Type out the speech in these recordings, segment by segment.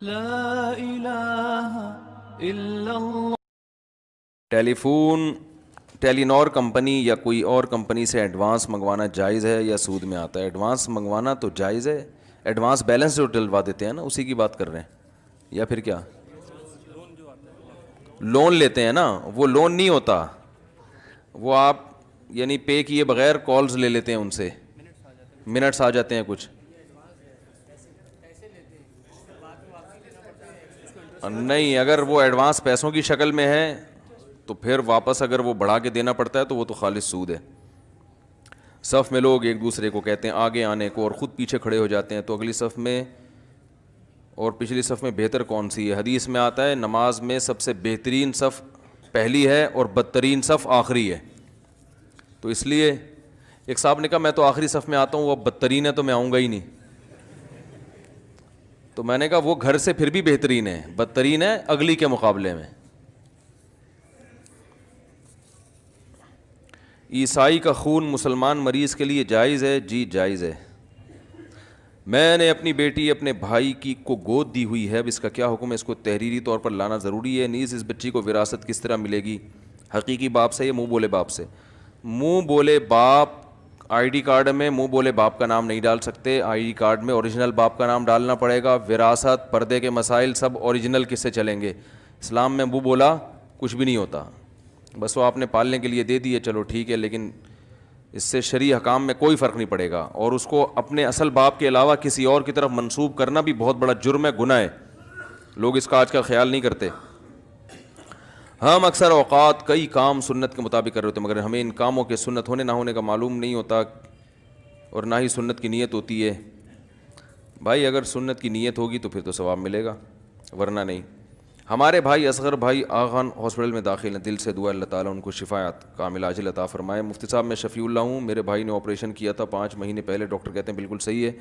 لا الہ الا اللہ۔ ٹیلی فون ٹیلی نور کمپنی یا کوئی اور کمپنی سے ایڈوانس منگوانا جائز ہے یا سود میں آتا ہے؟ ایڈوانس منگوانا تو جائز ہے، ایڈوانس بیلنس جو ڈلوا دیتے ہیں نا اسی کی بات کر رہے ہیں، یا پھر کیا لون لیتے ہیں نا، وہ لون نہیں ہوتا، وہ آپ یعنی پے کیے بغیر کالز لے لیتے ہیں ان سے، منٹس آ جاتے ہیں کچھ، نہیں اگر وہ ایڈوانس پیسوں کی شکل میں ہے تو پھر واپس اگر وہ بڑھا کے دینا پڑتا ہے تو وہ تو خالص سود ہے۔ صف میں لوگ ایک دوسرے کو کہتے ہیں آگے آنے کو اور خود پیچھے کھڑے ہو جاتے ہیں، تو اگلی صف میں اور پچھلی صف میں بہتر کون سی ہے؟ حدیث میں آتا ہے نماز میں سب سے بہترین صف پہلی ہے اور بدترین صف آخری ہے، تو اس لیے ایک صاحب نے کہا میں تو آخری صف میں آتا ہوں، وہ بدترین ہے تو میں آؤں گا ہی نہیں، تو میں نے کہا وہ گھر سے پھر بھی بہترین ہے، بدترین ہے اگلی کے مقابلے میں۔ عیسائی کا خون مسلمان مریض کے لیے جائز ہے؟ جی جائز ہے۔ میں نے اپنی بیٹی اپنے بھائی کی کو گود دی ہوئی ہے، اب اس کا کیا حکم ہے؟ اس کو تحریری طور پر لانا ضروری ہے؟ نیز اس بچی کو وراثت کس طرح ملے گی؟ حقیقی باپ سے یا منہ بولے باپ سے؟ منہ بولے باپ آئی ڈی کارڈ میں منہ بولے باپ کا نام نہیں ڈال سکتے، آئی ڈی کارڈ میں اوریجنل باپ کا نام ڈالنا پڑے گا۔ وراثت پردے کے مسائل سب اوریجنل کس سے چلیں گے؟ اسلام میں منہ بولا کچھ بھی نہیں ہوتا، بس وہ آپ نے پالنے کے لیے دے دیے چلو ٹھیک ہے، لیکن اس سے شرعی حکام میں کوئی فرق نہیں پڑے گا، اور اس کو اپنے اصل باپ کے علاوہ کسی اور کی طرف منسوب کرنا بھی بہت بڑا جرم ہے، گناہ ہے، لوگ اس کا آج کل خیال نہیں کرتے۔ ہم اکثر اوقات کئی کام سنت کے مطابق کر رہے ہوتے ہیں، مگر ہمیں ان کاموں کے سنت ہونے نہ ہونے کا معلوم نہیں ہوتا اور نہ ہی سنت کی نیت ہوتی ہے۔ بھائی اگر سنت کی نیت ہوگی تو پھر تو ثواب ملے گا، ورنہ نہیں۔ ہمارے بھائی اصغر بھائی آغان ہاسپٹل میں داخل ہیں، دل سے دعا اللہ تعالیٰ ان کو شفایات کامل عاجل عطا فرمائے۔ مفتی صاحب میں شفیع اللہ ہوں، میرے بھائی نے آپریشن کیا تھا 5 مہینے پہلے، ڈاکٹر کہتے ہیں بالکل صحیح ہے،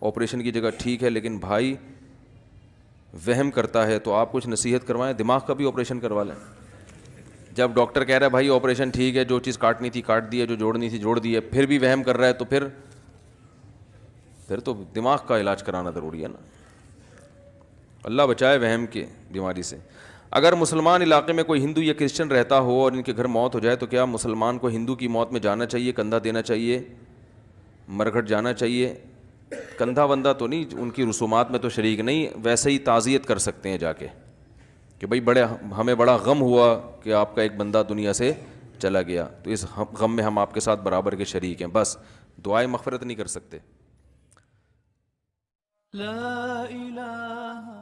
آپریشن کی جگہ ٹھیک ہے، لیکن بھائی وہم کرتا ہے، تو آپ کچھ نصیحت کروائیں، دماغ کا بھی آپریشن کروا لیں۔ جب ڈاکٹر کہہ رہا ہے بھائی آپریشن ٹھیک ہے، جو چیز کاٹنی تھی کاٹ دی ہے، جو جوڑنی تھی جوڑ دی ہے، پھر بھی وہم کر رہا ہے، تو پھر تو دماغ کا علاج کرانا ضروری ہے نا، اللہ بچائے وہم کی بیماری سے۔ اگر مسلمان علاقے میں کوئی ہندو یا کرسچن رہتا ہو اور ان کے گھر موت ہو جائے تو کیا مسلمان کو ہندو کی موت میں جانا چاہیے، کندھا دینا چاہیے، مرگھٹ جانا چاہیے؟ کندھا وندھا تو نہیں، ان کی رسومات میں تو شریک نہیں، ویسے ہی تعزیت کر سکتے ہیں جا کے کہ بھائی ہمیں بڑا غم ہوا کہ آپ کا ایک بندہ دنیا سے چلا گیا، تو اس غم میں ہم آپ کے ساتھ برابر کے شریک ہیں، بس دعائے مغفرت نہیں کر سکتے۔ لا الہ